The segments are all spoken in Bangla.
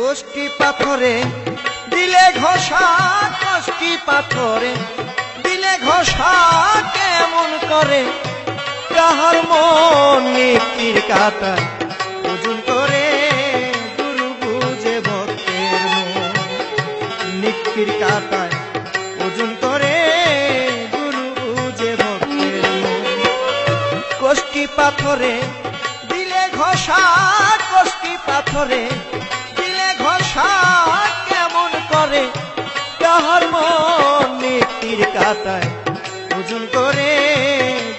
কষ্টি পাথরে দিলে ঘষা, কষ্টি পাথরে দিলে ঘষা কেমন করে কাহার মন নিক্তির কাটায় ওজন করে গুরু বুঝে ভক্তের মন নিক্তির কাটায় ওজন করে গুরু বুঝে ভক্তের মন কষ্টি পাথরে দিলে ঘষা, কষ্টি পাথরে দিলে ঘষা কেমন করে কাহার মন নিক্তির কাটায় ওজন করে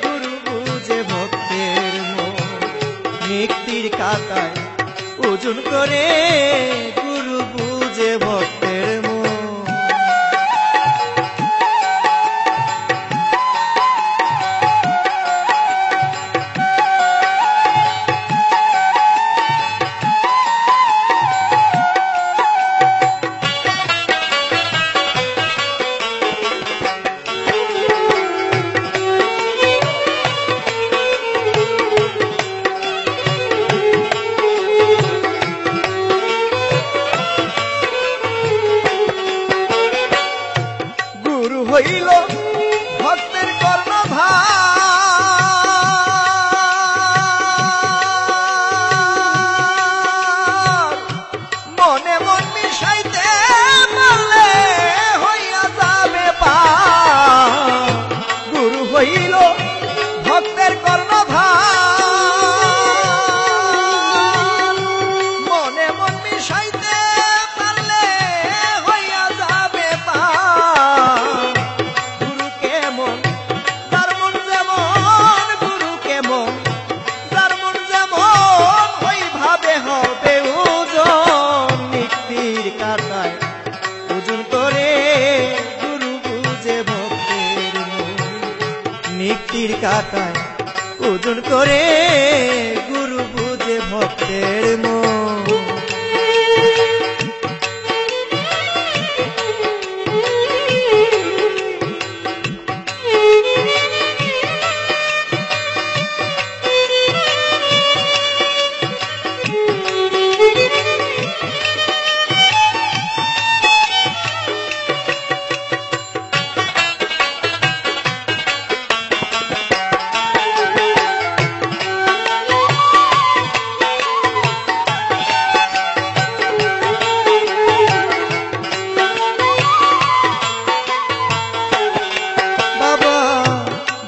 গুরু বুঝে ভক্তের মন নিক্তির কাটায় ওজন করে গুরু বুঝে ভক্তের মন হইল ভক্তের কর্ণধার মনে মন মিশাইতে পারলে হইয়া যাবে পার গুরু হইল ভক্তের কর্ণধার মনে মন মিশাইতে পারলে হইয়া যাবে পার ওজন করে গুরু বুঝে ভক্তের মন নিক্তির কাটায় ওজন করে গুরু বুঝে ভক্তের মন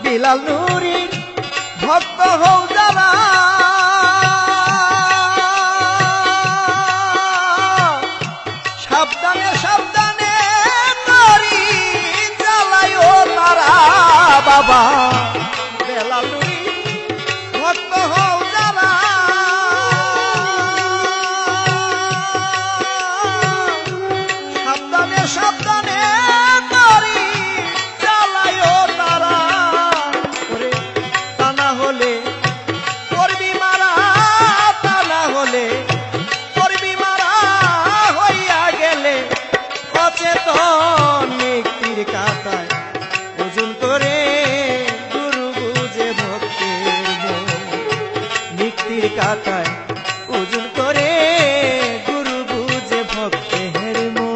বিলাল নুরির ভক্ত হও যারা সাবধানে সাবধানে নারী জ্বালায়ও তারা বাবা বিলাল নুরির ভক্ত হও যারা সাবধানে সাবধানে নারী জ্বালায়ও তারা করবি মারা তা না হলে করবি মারা হইয়া গেলে অচেতন নিক্তির কাটায় ওজন করে গুরু বুঝে ভক্তের মন নিক্তির কাটায় ওজন করে গুরু বুঝে ভক্তের মন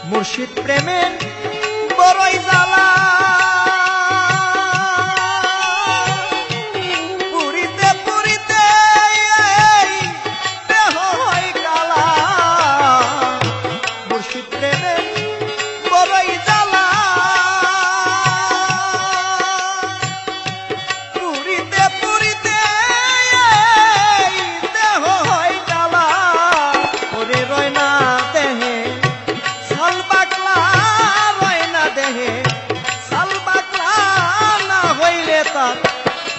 মুর্শিদ প্রেমের বড়ই জ্বালা পুরিতে পুরিতে দেহ হয় কালা মুর্শিদ প্রেমের বড়ই জ্বালা পুরিতে পুরিতে দেহ হয় কালা ওরে রয় না দেহে সাল বাকলা রয় না দেহে সাল বাকলা না হইলে তার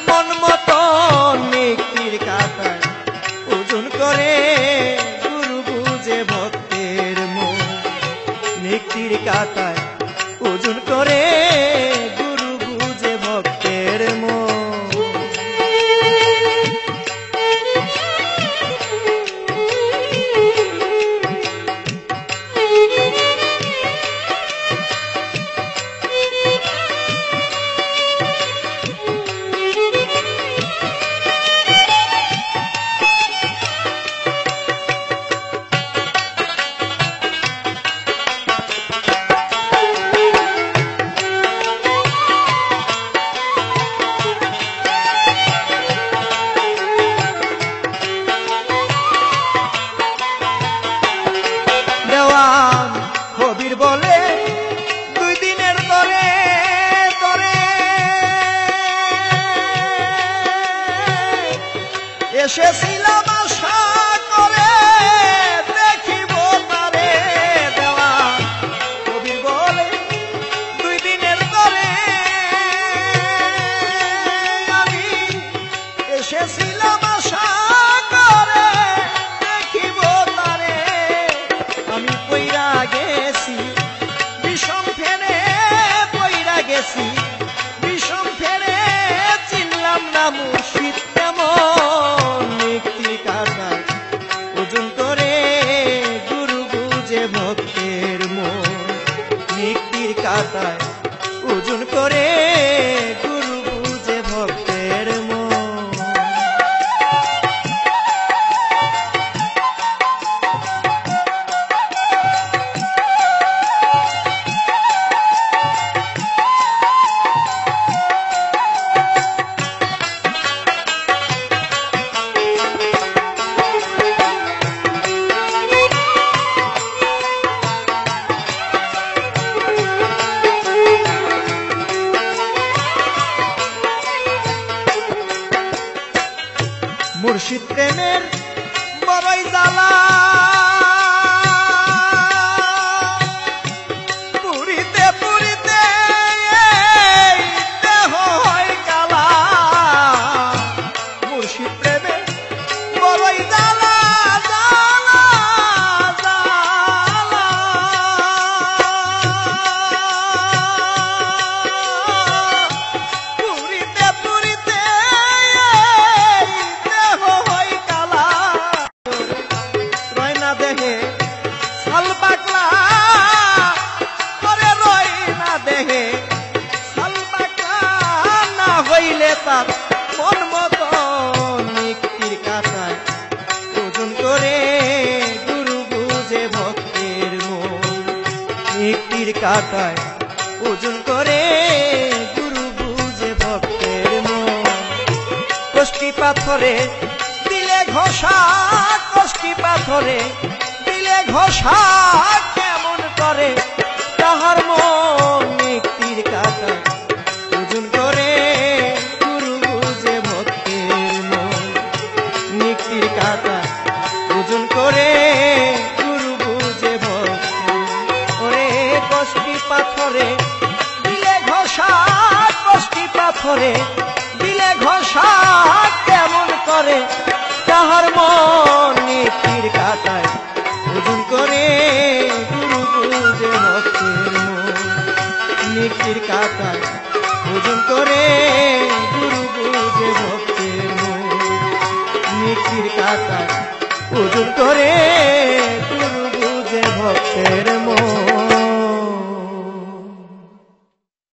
মন মতো নিক্তির কাটায় ওজন করে গুরু নিক্তির কাটায় ওজন করে গুরু বুঝে ভক্তের মন। কবির বলে 2 দিনের তরে তরে এসেছিলাম আশা করে দেখিব তারে। দেওয়া কবির বলে 2 দিনের তরে আমি এসেছিলাম আশা করে দেখিব তারে। আমি পইরা গেছি বিষম ফেরে পইরা গেছি বিষম ফেরে চিনলাম না মুর্শিদ কেমন। নিক্তির কাটায় ওজন করে গুরু বুঝে ভক্তের মন। নিক্তির কাটায় ওজন করে গুরু বুঝে ভক্তের মন। মুর্শিদ প্রেমের বড়ই জ্বালা পুরিতে পুরিতে দেহ হয় কালা। মুর্শিদ প্রেমের বড়ই জ্বালা জ্বালা জ্বালা পুরিতে পুরিতে দেহে সাল পাকলা করে রই না দেহে সাল পাকলা না হইলে তার মন মতো। নিক্তির কাটায় ওজন করে গুরু বুঝে ভক্তের মন। নিক্তির কাটায় ওজন করে গুরু বুঝে ভক্তের মন। কষ্টি পাথরে দিলে ঘষা কষ্টি পাথরে দিলে ঘষা কেমন করে তাহার মন। নিক্তির কাটায় ওজন করে গুরু বুঝে ভক্তের মন। নিক্তির কাটায় ওজন করে গুরু বুঝে ভক্তের। ওরে কষ্টি পাথরে দিলে ঘষা কষ্টি পাথরে দিলে ঘষা কেমন করে তাহার মন। নিক্তির কাটায় ওজন করে গুরু বুঝে ভক্তের মন। নিক্তির কাটায় ওজন করে গুরু বুঝে ভক্তের মন। নিক্তির কাটায় ওজন করে গুরু বুঝে ভক্তের মন।